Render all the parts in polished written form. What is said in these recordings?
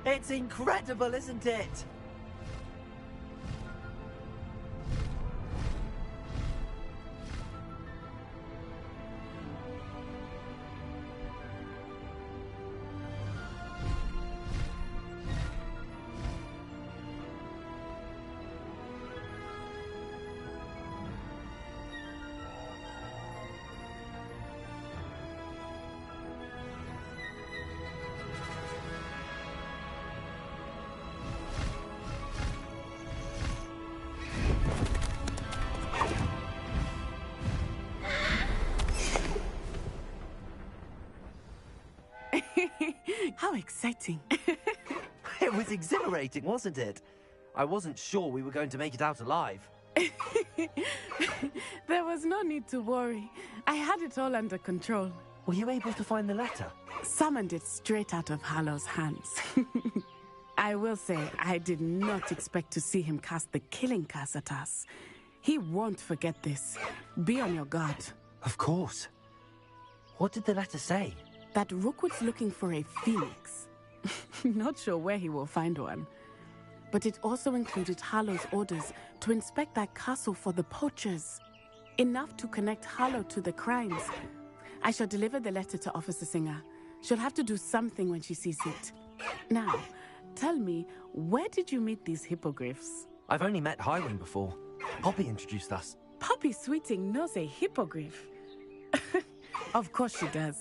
It's incredible, isn't it? How exciting. It was exhilarating, wasn't it? I wasn't sure we were going to make it out alive. There was no need to worry. I had it all under control. Were you able to find the letter? Summoned it straight out of Hallow's hands. I will say, I did not expect to see him cast the killing curse at us. He won't forget this. Be on your guard. Of course. What did the letter say? That Rookwood's looking for a phoenix. Not sure where he will find one. But it also included Hallow's orders to inspect that castle for the poachers. Enough to connect Hallow to the crimes. I shall deliver the letter to Officer Singer. She'll have to do something when she sees it. Now, tell me, where did you meet these hippogriffs? I've only met Highwing before. Poppy introduced us. Poppy Sweeting knows a hippogriff. Of course she does.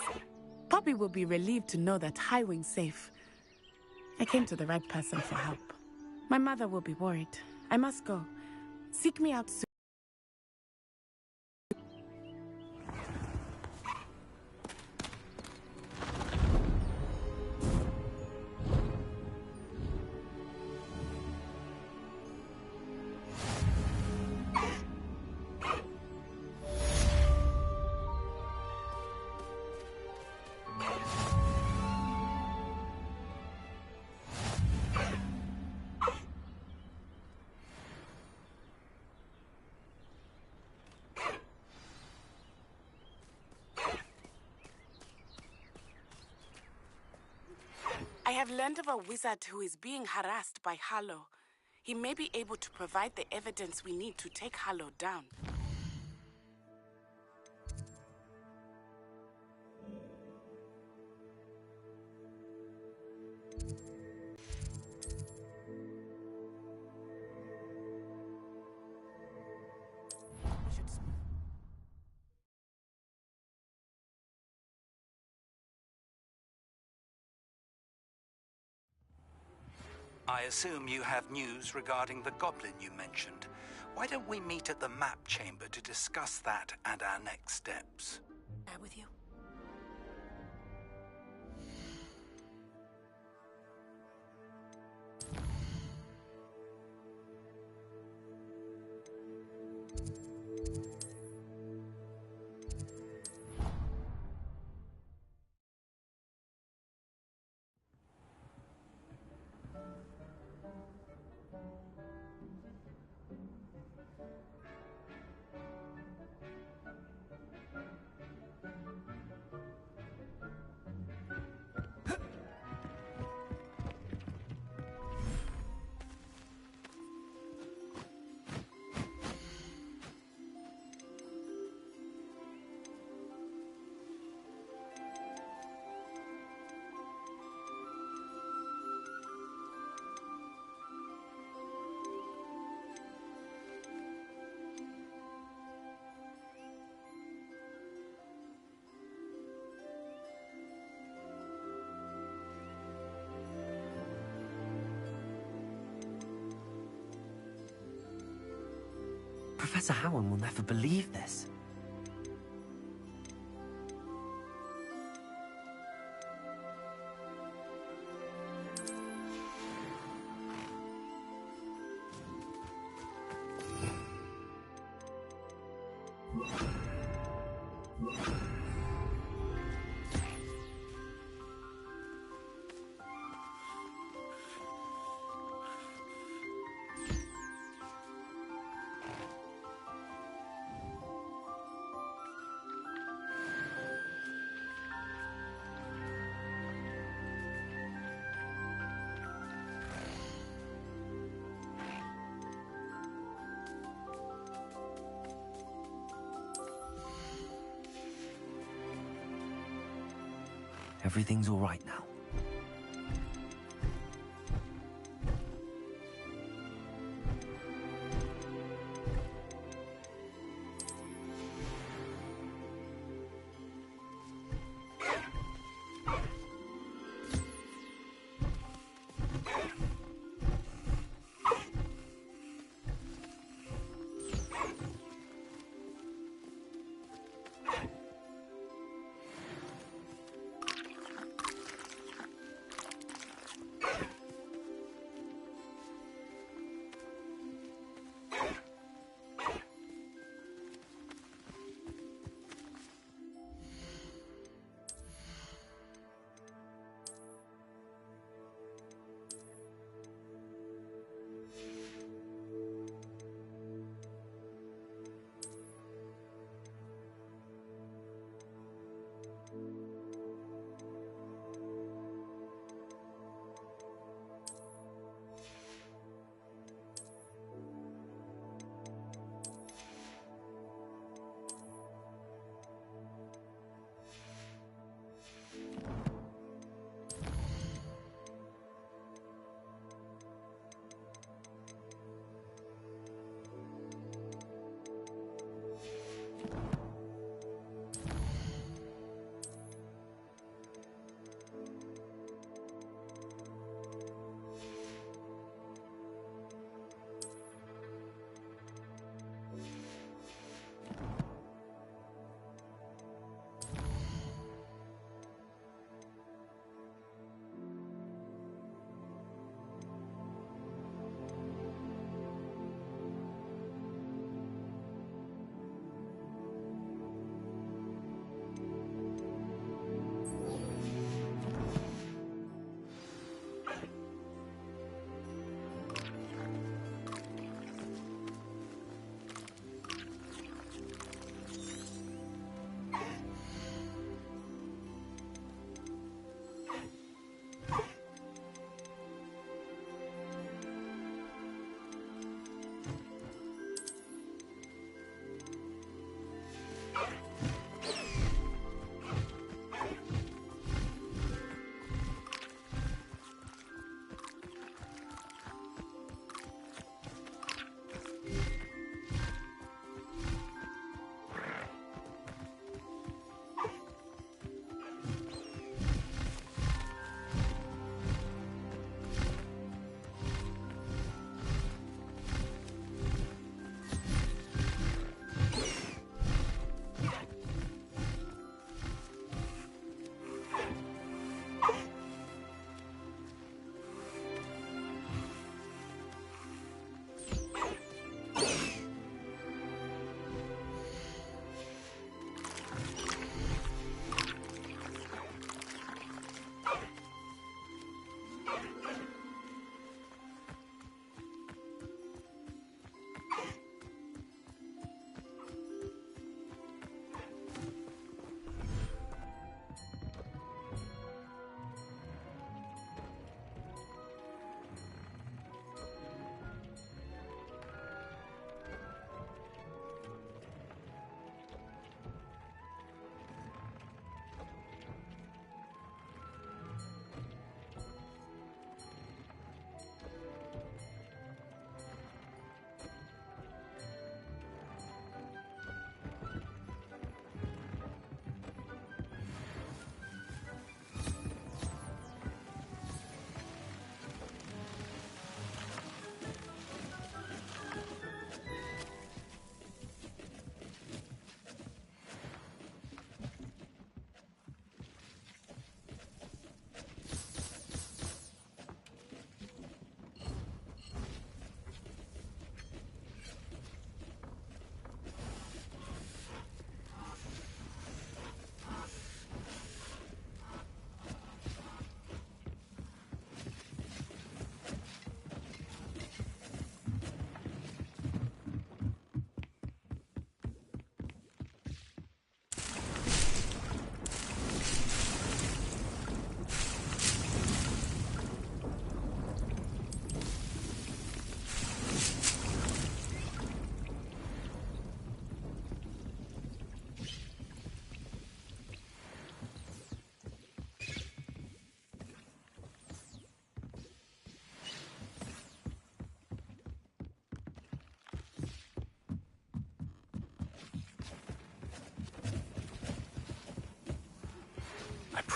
Poppy will be relieved to know that Highwing's safe. I came to the right person for help. My mother will be worried. I must go. Seek me out soon. I have learned of a wizard who is being harassed by Hallow. He may be able to provide the evidence we need to take Hallow down. I assume you have news regarding the goblin you mentioned. Why don't we meet at the map chamber to discuss that and our next steps? With you. Professor Howard will never believe this. Everything's all right now.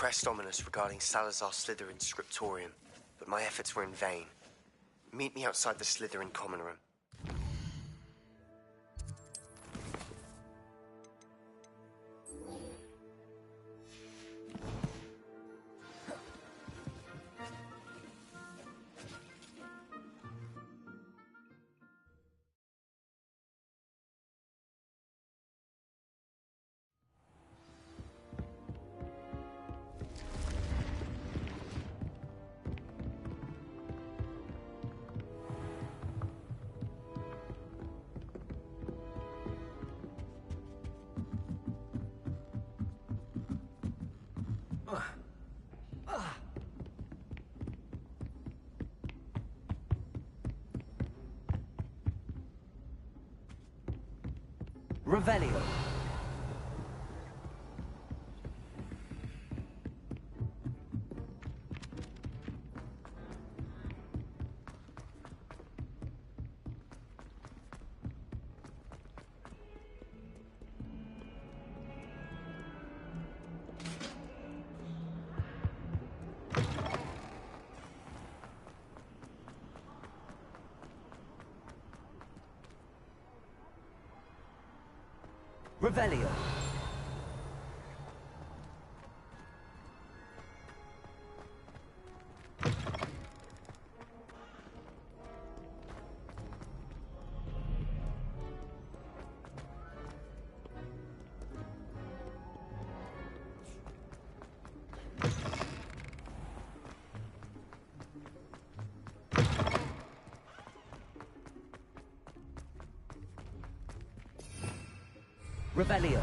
pressed Ominous regarding Salazar Slytherin's scriptorium, but my efforts were in vain. Meet me outside the Slytherin common room. Revelio. Revelio. Revelio.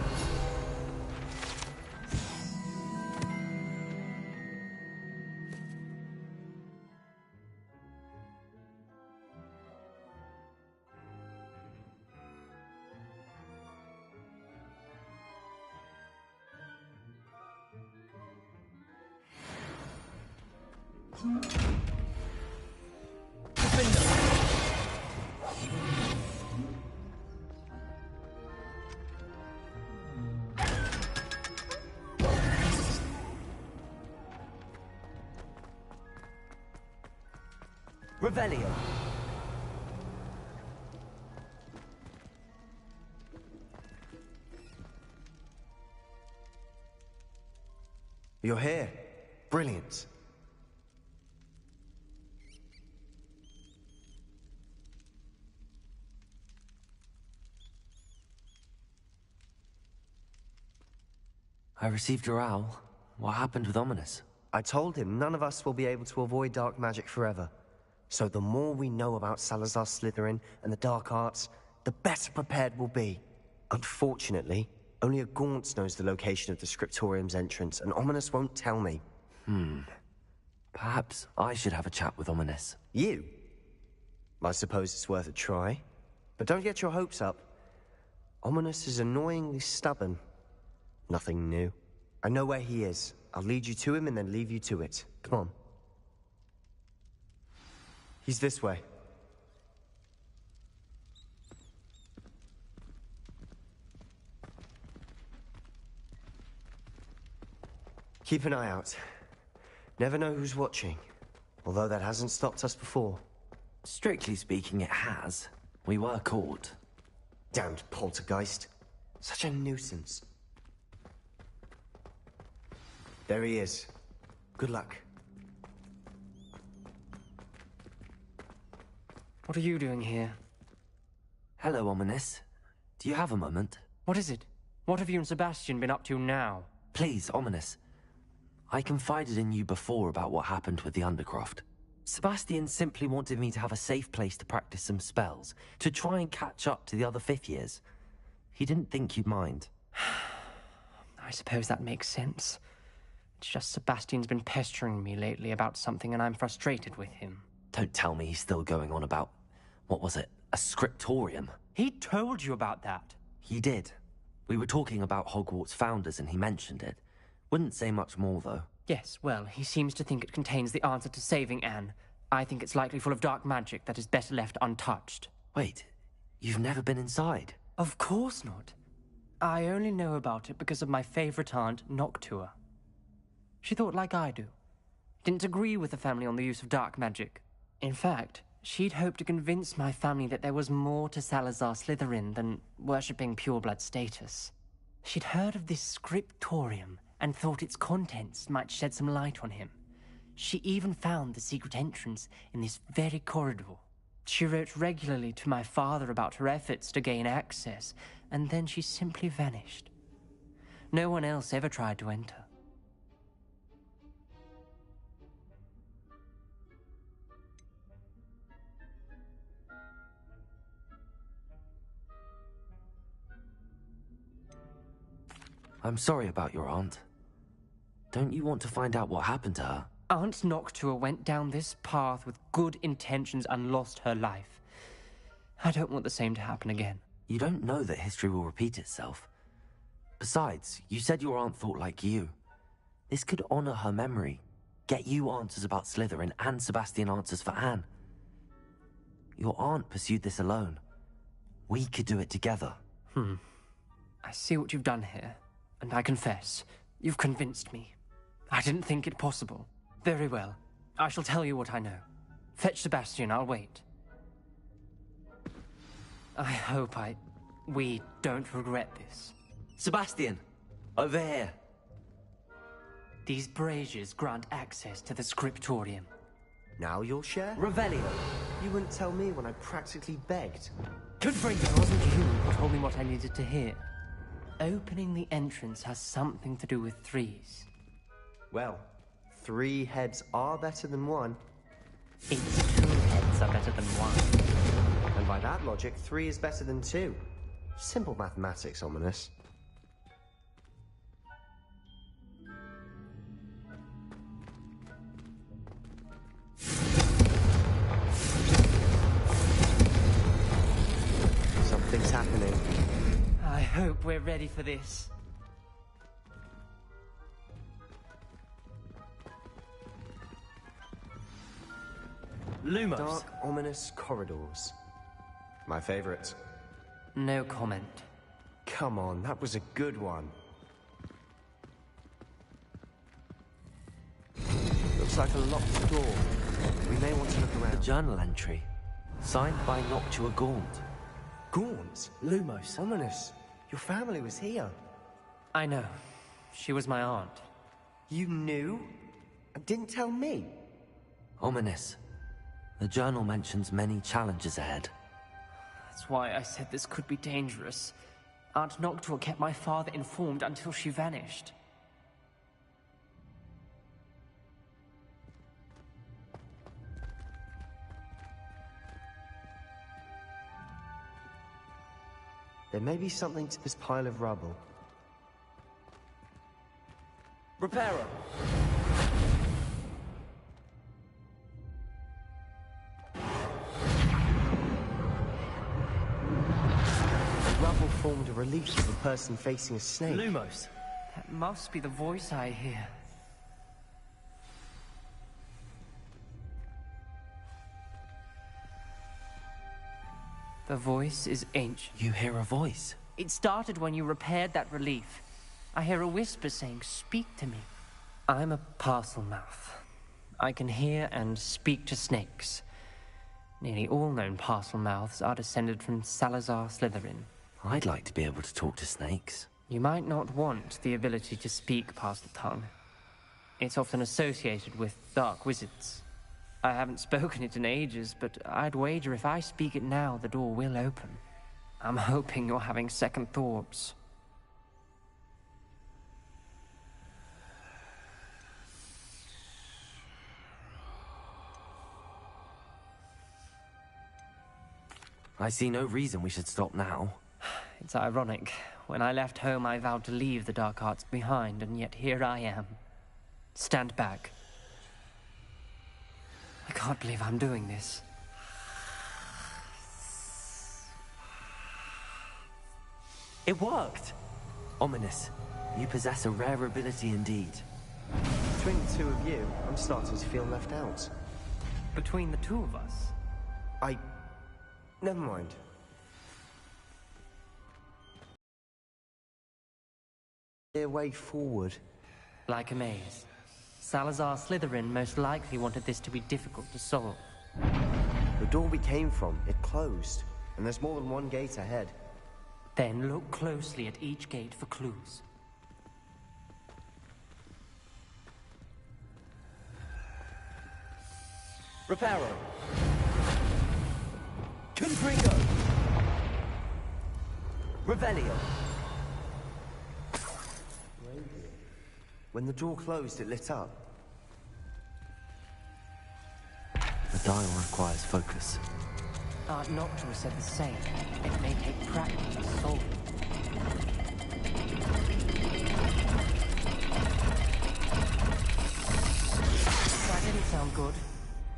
Revelio. You're here. Brilliant. I received your owl. What happened with Ominous? I told him none of us will be able to avoid dark magic forever. So the more we know about Salazar Slytherin and the dark arts, the better prepared we'll be. Unfortunately, only a Gaunt knows the location of the Scriptorium's entrance, and Ominous won't tell me. Perhaps I should have a chat with Ominous. You? I suppose it's worth a try. But don't get your hopes up. Ominous is annoyingly stubborn. Nothing new. I know where he is. I'll lead you to him and then leave you to it. Come on. He's this way. Keep an eye out. Never know who's watching. Although that hasn't stopped us before. Strictly speaking, it has. We were caught. Damned poltergeist. Such a nuisance. There he is. Good luck. What are you doing here? Hello, Ominous. Do you have a moment? What is it? What have you and Sebastian been up to now? Please, Ominous. I confided in you before about what happened with the Undercroft. Sebastian simply wanted me to have a safe place to practice some spells, to try and catch up to the other fifth years. He didn't think you'd mind. I suppose that makes sense. It's just Sebastian's been pestering me lately about something and I'm frustrated with him. Don't tell me he's still going on about, what was it, a scriptorium? He told you about that. He did. We were talking about Hogwarts founders and he mentioned it. Wouldn't say much more, though. Yes, well, he seems to think it contains the answer to saving Anne. I think it's likely full of dark magic that is better left untouched. Wait, you've never been inside? Of course not. I only know about it because of my favorite aunt, Noctua. She thought like I do. Didn't agree with the family on the use of dark magic. In fact, she'd hoped to convince my family that there was more to Salazar Slytherin than worshipping pureblood status. She'd heard of this scriptorium and thought its contents might shed some light on him. She even found the secret entrance in this very corridor. She wrote regularly to my father about her efforts to gain access, and then she simply vanished. No one else ever tried to enter. I'm sorry about your aunt. Don't you want to find out what happened to her? Aunt Noctua went down this path with good intentions and lost her life. I don't want the same to happen again. You don't know that history will repeat itself. Besides, you said your aunt thought like you. This could honor her memory, get you answers about Slytherin and Sebastian answers for Anne. Your aunt pursued this alone. We could do it together. I see what you've done here, and I confess, you've convinced me. I didn't think it possible. Very well. I shall tell you what I know. Fetch Sebastian, I'll wait. I hope we don't regret this. Sebastian! Over here! These braziers grant access to the scriptorium. Now you'll share? Revelio! You wouldn't tell me when I practically begged. Good for you, it wasn't you who told me what I needed to hear. Opening the entrance has something to do with threes. Well, 3 heads are better than 1. It's 2 heads are better than 1. And by that logic, 3 is better than 2. Simple mathematics, Ominous. Something's happening. I hope we're ready for this. Lumos! Dark, ominous corridors. My favorite. No comment. Come on, that was a good one. Looks like a locked door. We may want to look A around. journal entry. Signed by Noctua Gaunt. Gaunt? Lumos. Ominous. Your family was here. I know. She was my aunt. You knew? And didn't tell me? Ominous. The journal mentions many challenges ahead. That's why I said this could be dangerous. Aunt Noctua kept my father informed until she vanished. There may be something to this pile of rubble. Reparo! The rubble formed a relief of a person facing a snake. Lumos! That must be the voice I hear. The voice is ancient. You hear a voice. It started when you repaired that relief. I hear a whisper saying, "Speak to me." I'm a parcel mouth. I can hear and speak to snakes. Nearly all known parcel mouths are descended from Salazar Slytherin. I'd like to be able to talk to snakes. You might not want the ability to speak past the tongue. It's often associated with dark wizards. I haven't spoken it in ages, but I'd wager if I speak it now, the door will open. I'm hoping you're having second thoughts. I see no reason we should stop now. It's ironic. When I left home, I vowed to leave the dark arts behind, and yet here I am. Stand back. I can't believe I'm doing this. It worked! Ominous. You possess a rare ability indeed. Between the two of you, I'm starting to feel left out. Between the two of us, Never mind. A way forward. like a maze. Salazar Slytherin most likely wanted this to be difficult to solve. The door we came from, it closed. And there's more than one gate ahead. Then look closely at each gate for clues. Reparo. Confringo. Revelio. When the door closed, it lit up. The dial requires focus. Art Noctua said the same. It may take practice to solve it. That didn't sound good.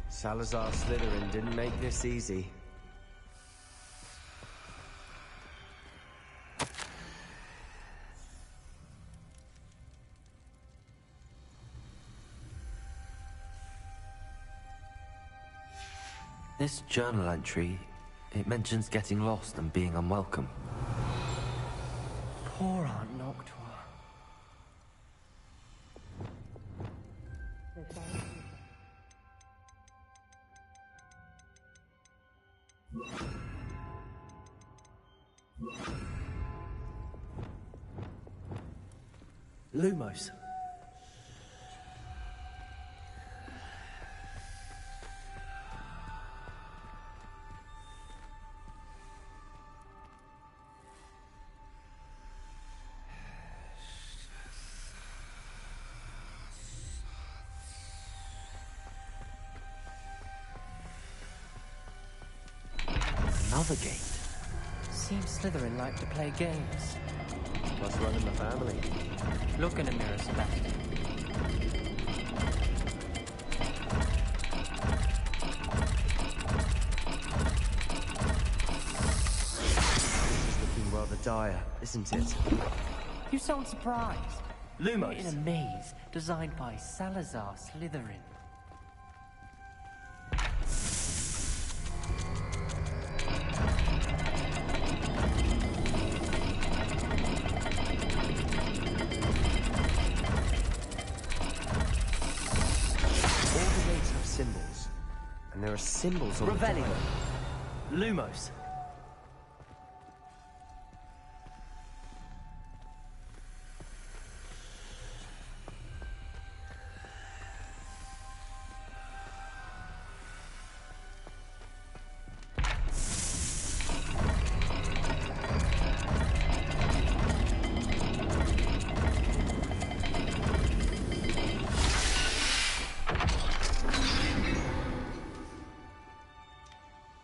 Salazar Slytherin didn't make this easy. This journal entry, it mentions getting lost and being unwelcome. Poor Aunt Noctua. Lumos. Another gate. Seems Slytherin like to play games. What's running the family? Look in a mirror, Sebastian. This is looking rather dire, isn't it? You sound surprised. Lumos. We're in a maze designed by Salazar Slytherin. Symbols. And there are symbols on the Revelio. dial. Lumos.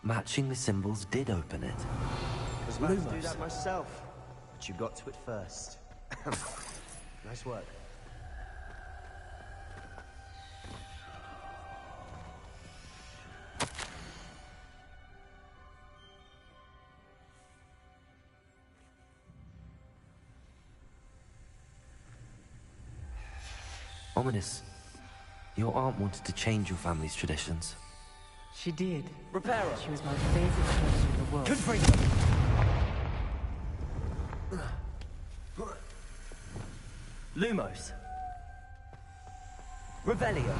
Matching the symbols did open it. I was about to do that myself, but you got to it first. Nice work. Ominous. Your aunt wanted to change your family's traditions. She did. Reparo. She was my favorite person in the world. Confringo. Lumos. Revelio.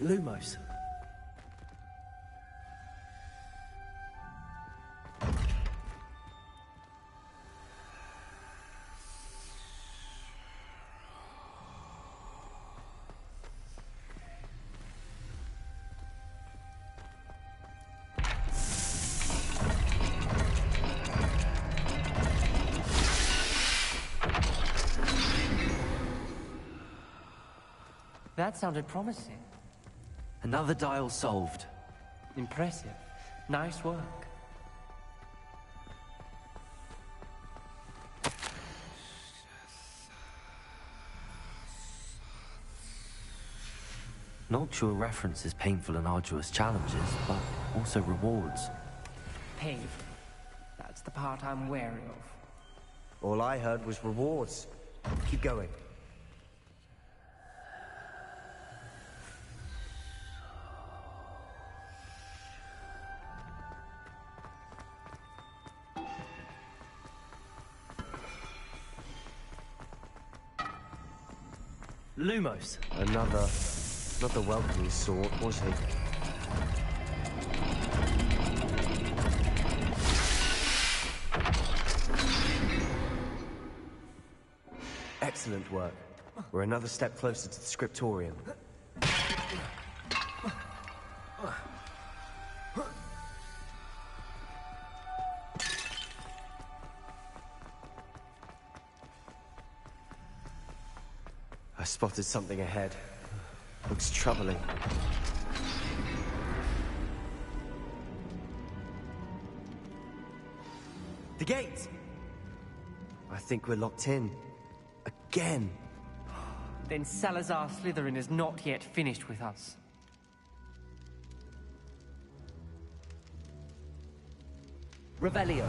Lumos. That sounded promising. Another dial solved. Impressive. Nice work. Noctua references painful and arduous challenges, but also rewards. Pain. That's the part I'm wary of. All I heard was rewards. Keep going. Lumos. Not the welcoming sort, was he? Excellent work. We're another step closer to the scriptorium. I spotted something ahead. Looks troubling. The gate! I think we're locked in. Again. Then Salazar Slytherin is not yet finished with us. Revelio.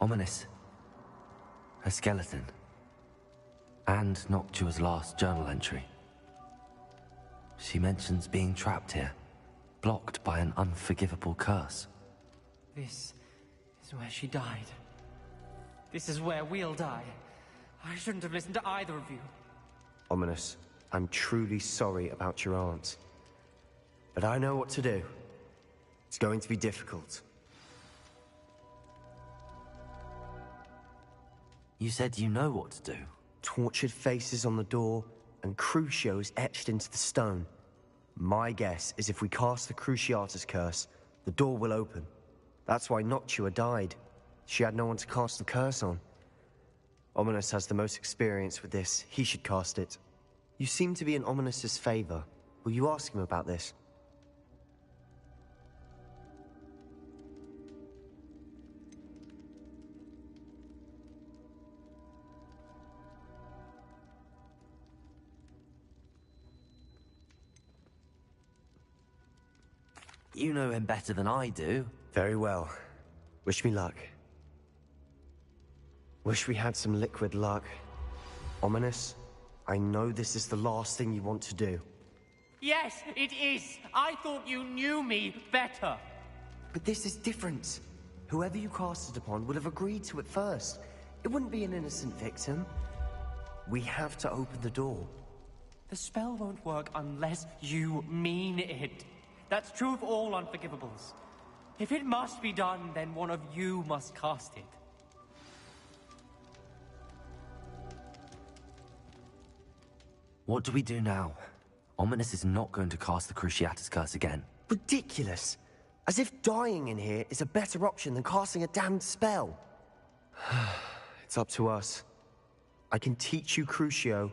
Ominous. A skeleton. And Noctua's last journal entry. She mentions being trapped here, blocked by an unforgivable curse. This is where she died. This is where we'll die. I shouldn't have listened to either of you. Ominous, I'm truly sorry about your aunt. But I know what to do. It's going to be difficult. You said you know what to do. Tortured faces on the door, and Crucios etched into the stone. My guess is if we cast the Cruciatus curse, the door will open. That's why Noctua died. She had no one to cast the curse on. Ominous has the most experience with this. He should cast it. You seem to be in Ominous's favor. Will you ask him about this? You know him better than I do. Very well. Wish me luck. Wish we had some liquid luck. Ominous, I know this is the last thing you want to do. Yes, it is. I thought you knew me better. But this is different. Whoever you cast it upon would have agreed to it first. It wouldn't be an innocent victim. We have to open the door. The spell won't work unless you mean it. That's true of all unforgivables. If it must be done, then one of you must cast it. What do we do now? Ominous is not going to cast the Cruciatus curse again. Ridiculous. As if dying in here is a better option than casting a damned spell. It's up to us. I can teach you Crucio,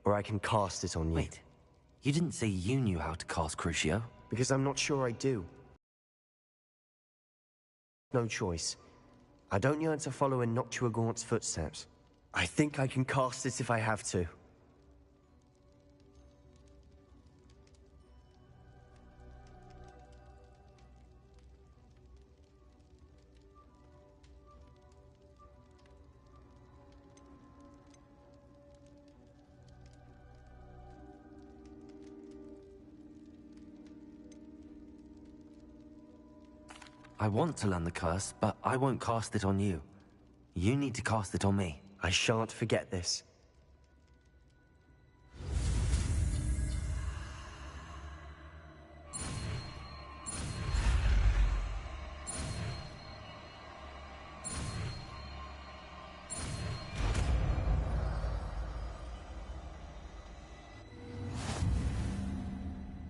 or I can cast it on you. Wait, you didn't say you knew how to cast Crucio? Because I'm not sure I do. No choice. I don't yearn to follow in Noctua Gaunt's footsteps. I think I can cast it if I have to. I want to learn the curse, but I won't cast it on you. You need to cast it on me. I shan't forget this.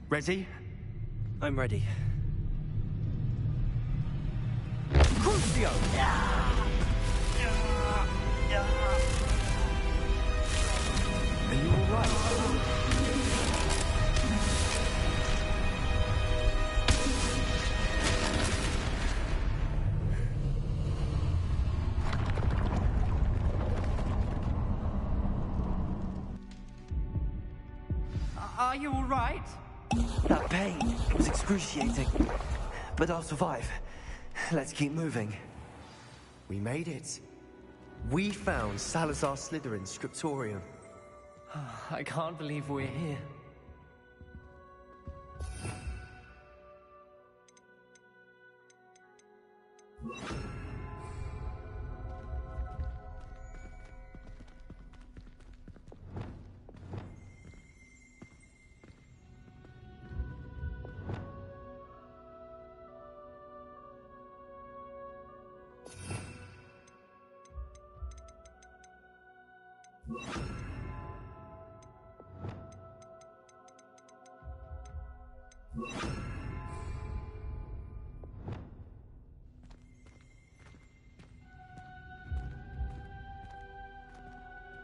Ready? I'm ready. Crucio! Are you alright? Are you alright? That pain was excruciating, but I'll survive. Let's keep moving. We made it. We found Salazar Slytherin's scriptorium. I can't believe we're here.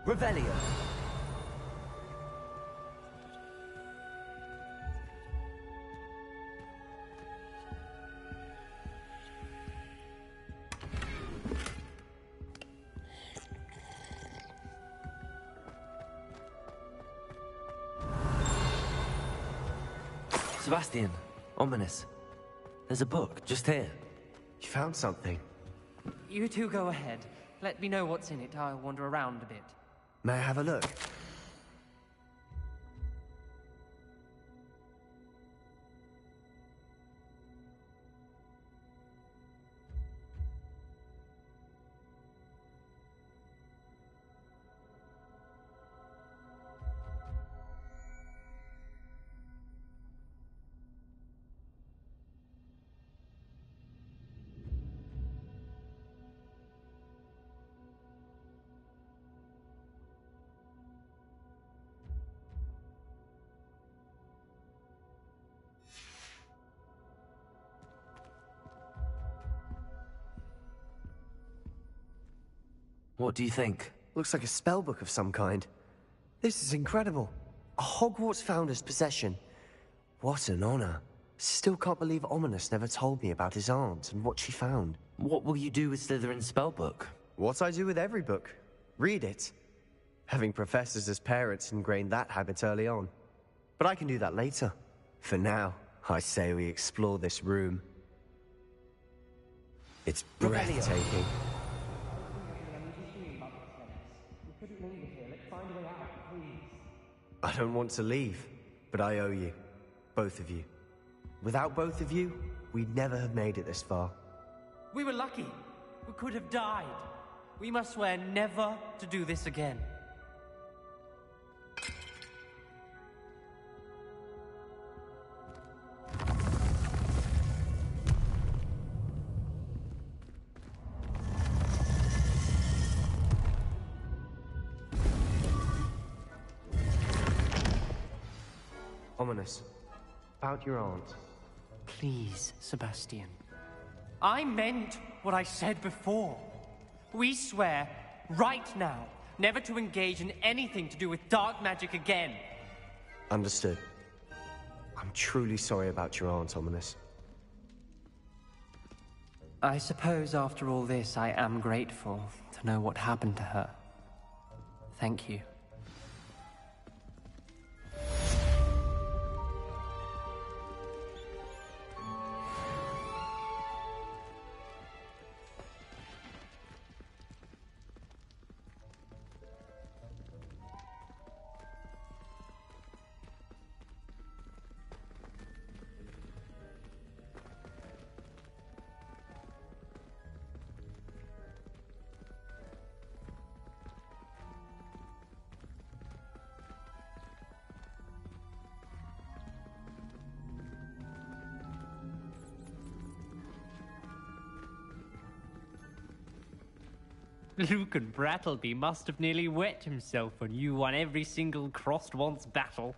Revelio. Sebastian, ominous. There's a book just here. You found something. You two go ahead. Let me know what's in it. I'll wander around a bit. May I have a look? What do you think? Looks like a spellbook of some kind. This is incredible. A Hogwarts founder's possession. What an honor. Still can't believe Ominous never told me about his aunt and what she found. What will you do with Slytherin's spellbook? What I do with every book. Read it. Having professors as parents ingrained that habit early on. But I can do that later. For now, I say we explore this room. It's breathtaking. I don't want to leave, but I owe you. Both of you. Without both of you, we'd never have made it this far. We were lucky. We could have died. We must swear never to do this again. Ominous. About your aunt. Please, Sebastian. I meant what I said before. We swear, right now, never to engage in anything to do with dark magic again. Understood. I'm truly sorry about your aunt, Ominous. I suppose after all this, I am grateful to know what happened to her. Thank you. Lucan Brattleby must have nearly wet himself when you won every single crossed once battle.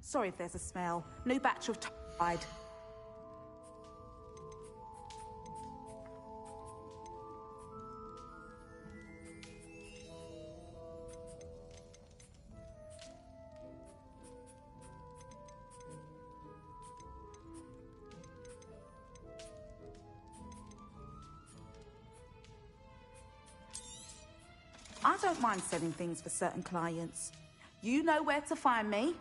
Sorry if there's a smell. New batch of Tide. I don't mind selling things for certain clients. You know where to find me.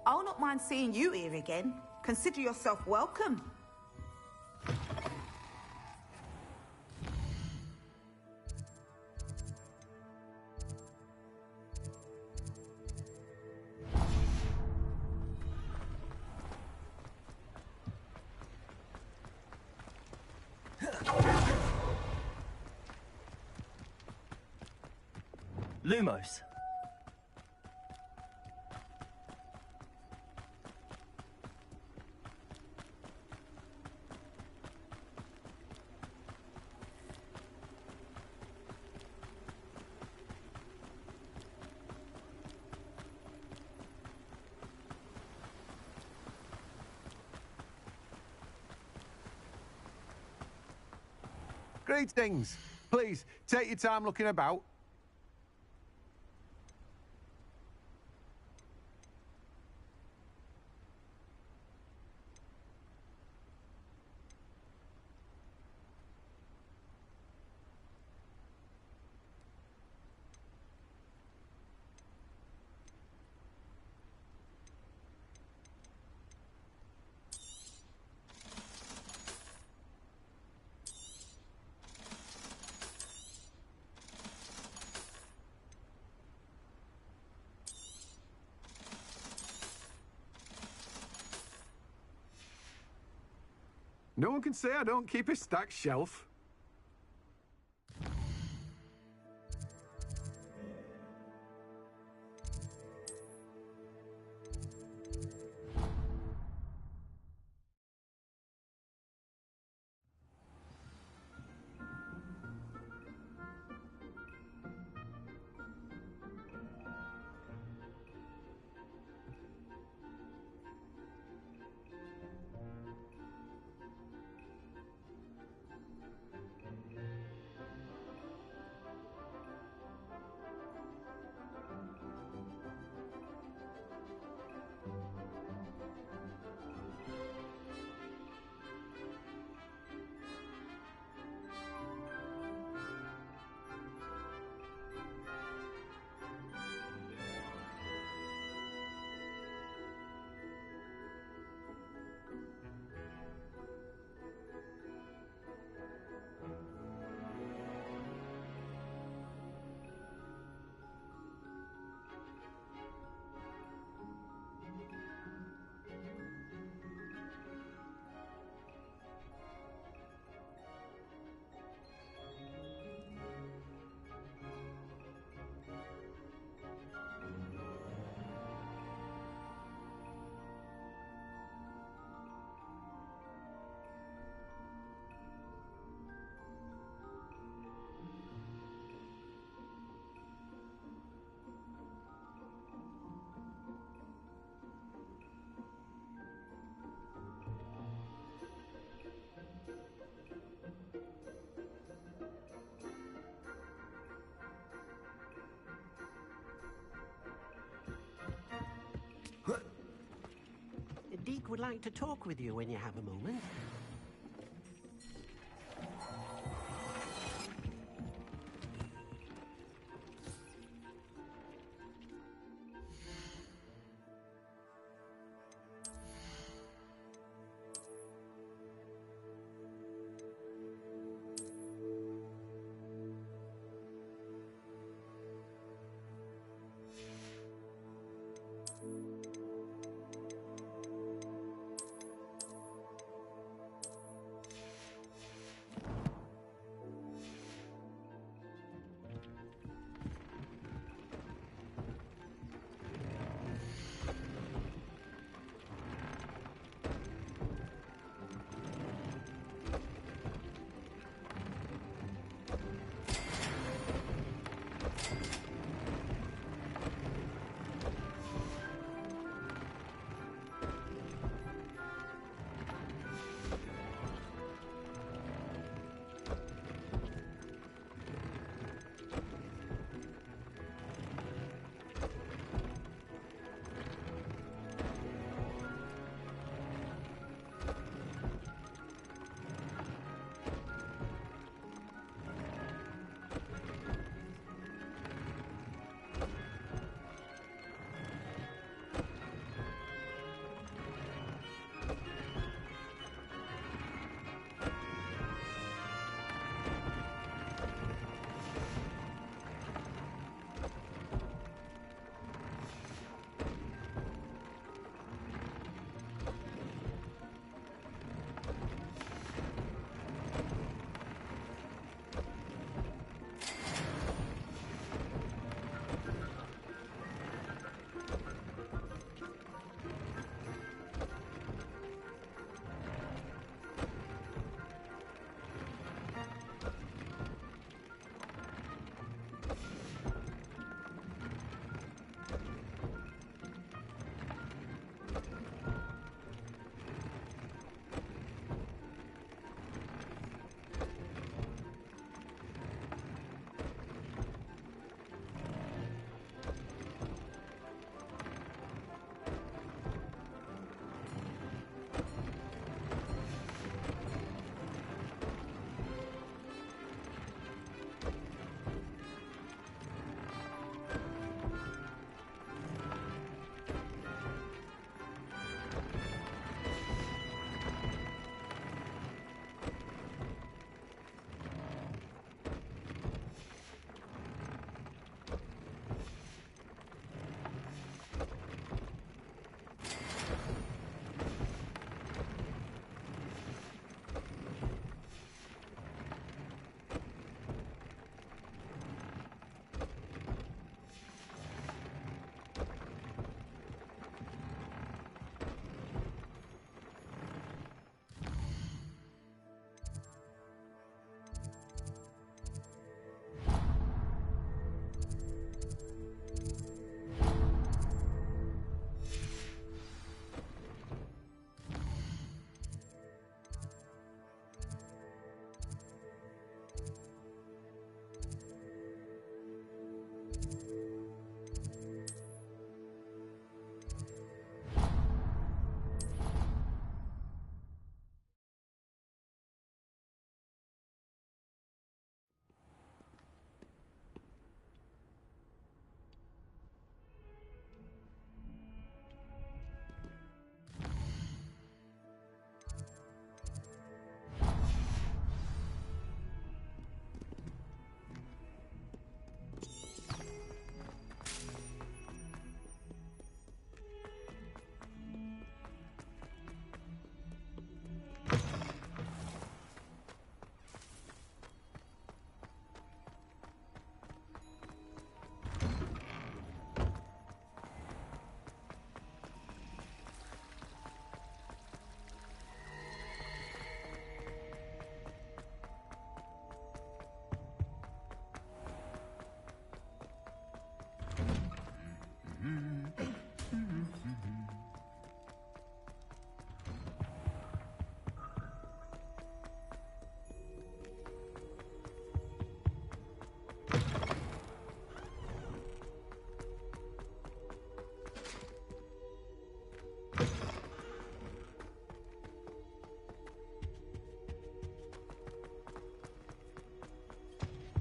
I'll not mind seeing you here again. Consider yourself welcome. Lumos. Greetings. Please, take your time looking about. No one can say I don't keep a stacked shelf. Deke would like to talk with you when you have a moment.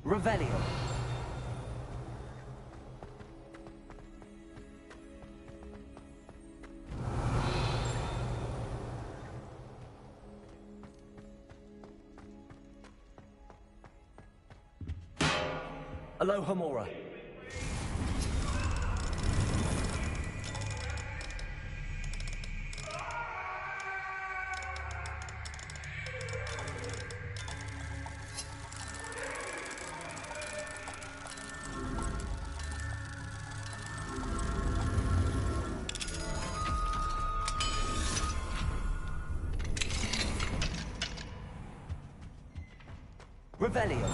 Revelio. Alohomora. Revelio.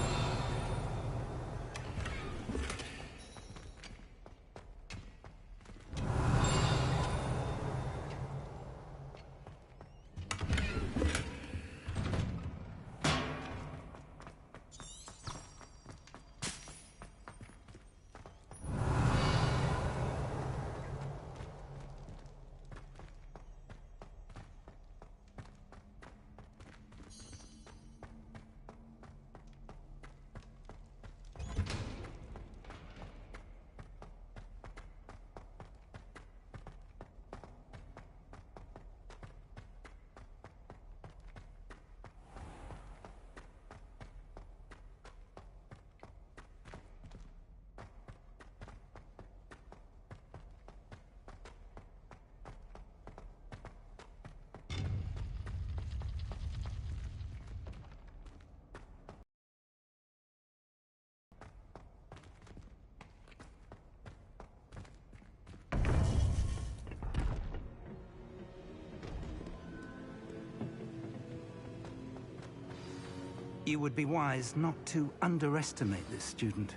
You would be wise not to underestimate this student.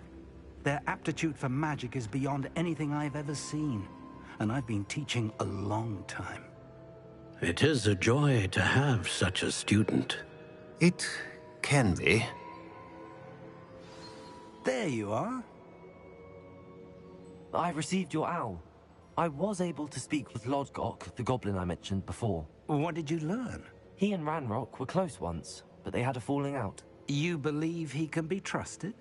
Their aptitude for magic is beyond anything I've ever seen, and I've been teaching a long time. It is a joy to have such a student. It can be. There you are. I received your owl. I was able to speak with Lodgok, the goblin I mentioned before. What did you learn? He and Ranrock were close once, but they had a falling out. You believe he can be trusted?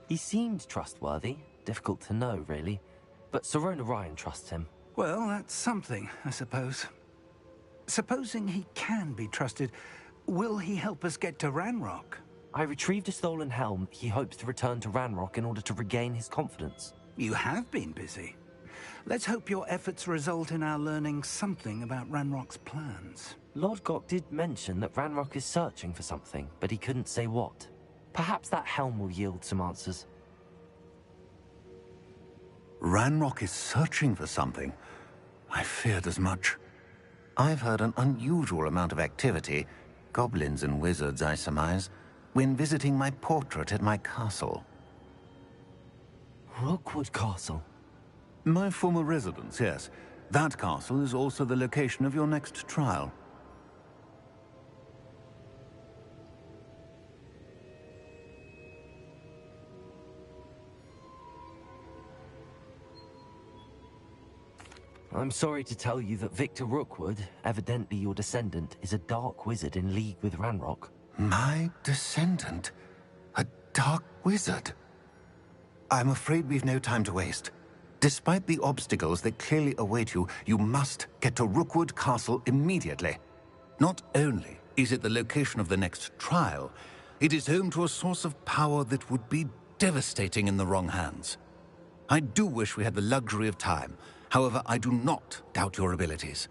He seemed trustworthy. Difficult to know, really. But Sirona Ryan trusts him. Well, that's something, I suppose. Supposing he can be trusted, will he help us get to Ranrock? I retrieved a stolen helm. He hopes to return to Ranrock in order to regain his confidence. You have been busy. Let's hope your efforts result in our learning something about Ranrock's plans. Lodgok did mention that Ranrock is searching for something, but he couldn't say what. Perhaps that helm will yield some answers. Ranrock is searching for something. I feared as much. I've heard an unusual amount of activity, goblins and wizards, I surmise, when visiting my portrait at my castle. Rookwood Castle? My former residence, yes. That castle is also the location of your next trial. I'm sorry to tell you that Victor Rookwood, evidently your descendant, is a dark wizard in league with Ranrock. My descendant? A dark wizard? I'm afraid we've no time to waste. Despite the obstacles that clearly await you, you must get to Rookwood Castle immediately. Not only is it the location of the next trial, it is home to a source of power that would be devastating in the wrong hands. I do wish we had the luxury of time. However, I do not doubt your abilities.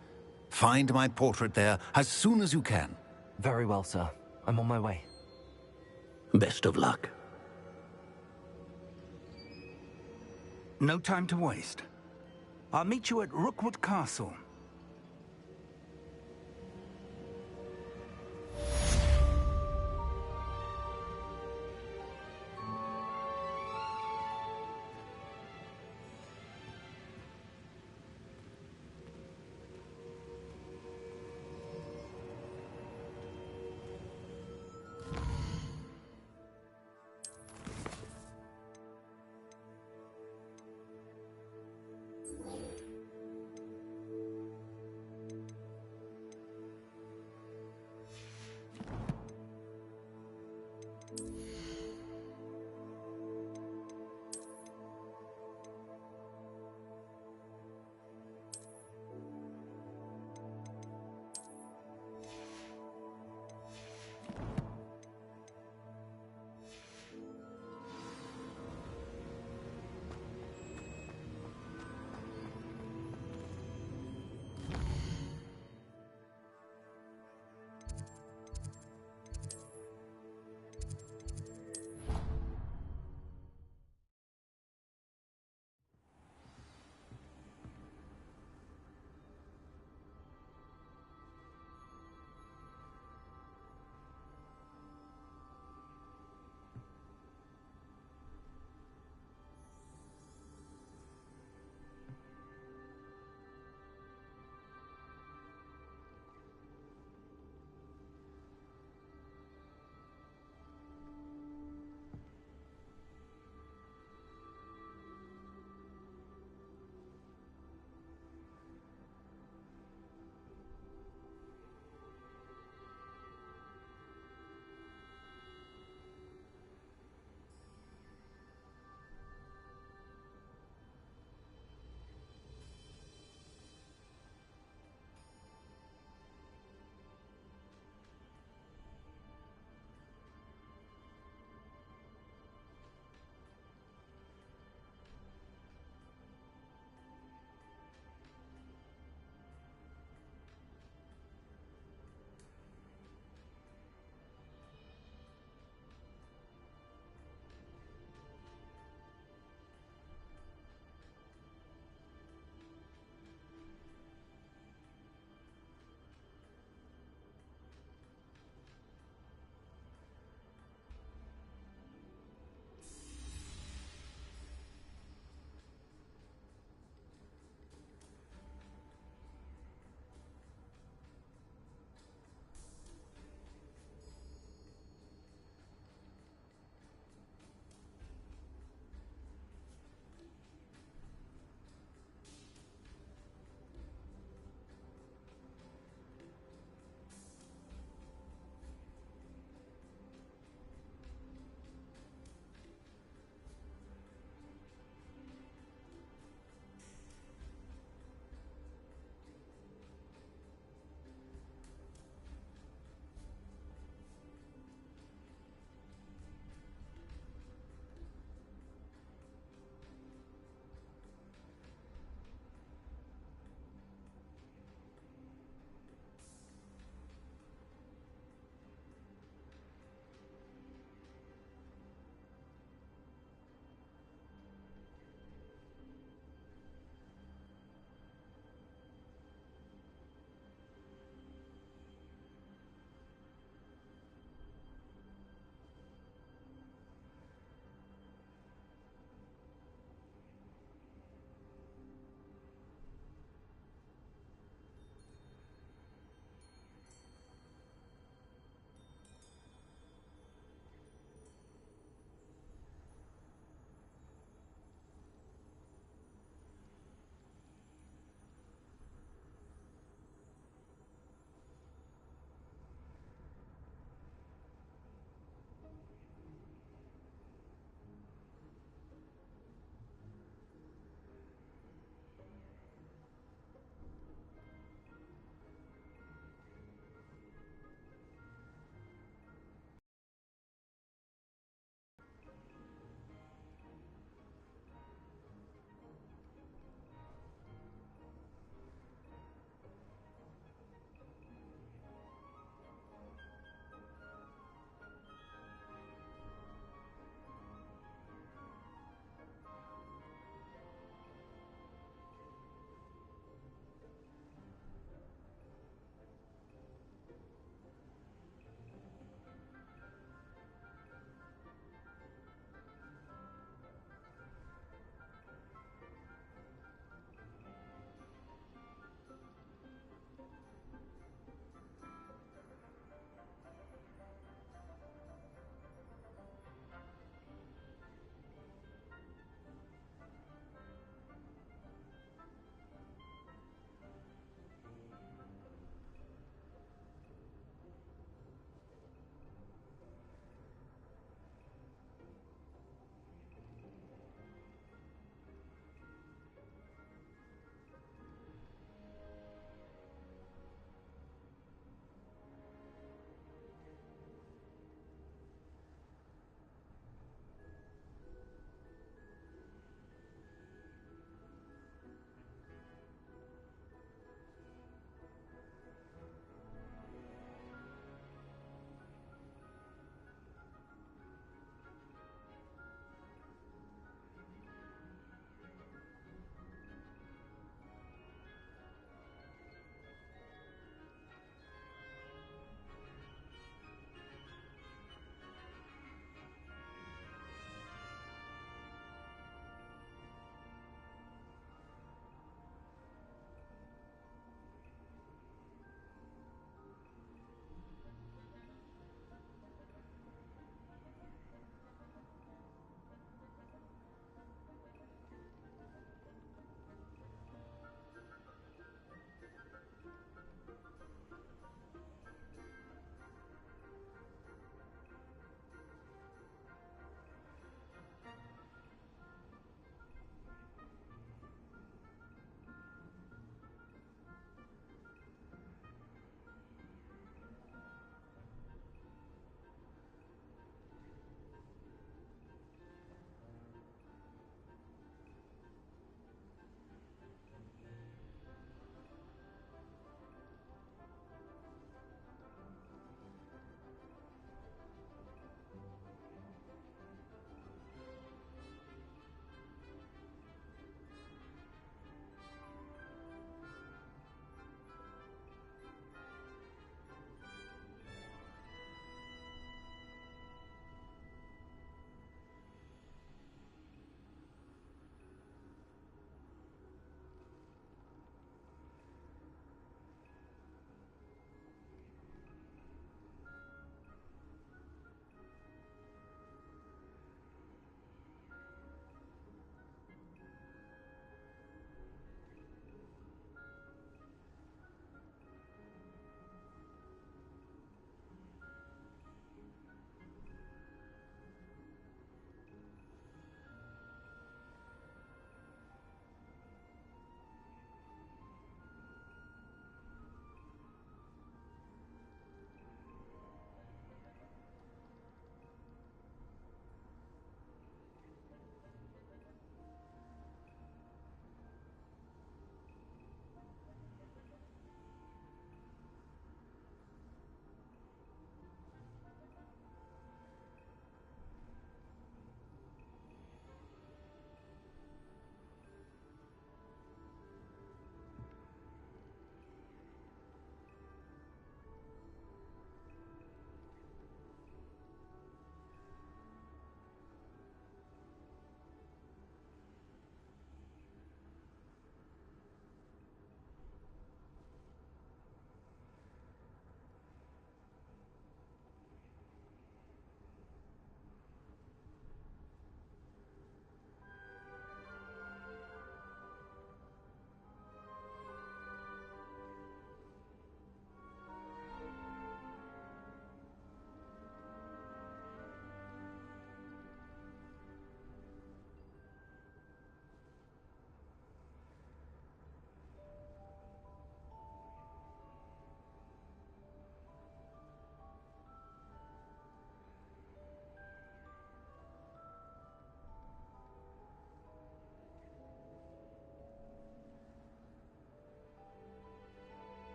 Find my portrait there as soon as you can. Very well, sir. I'm on my way. Best of luck. No time to waste. I'll meet you at Rookwood Castle.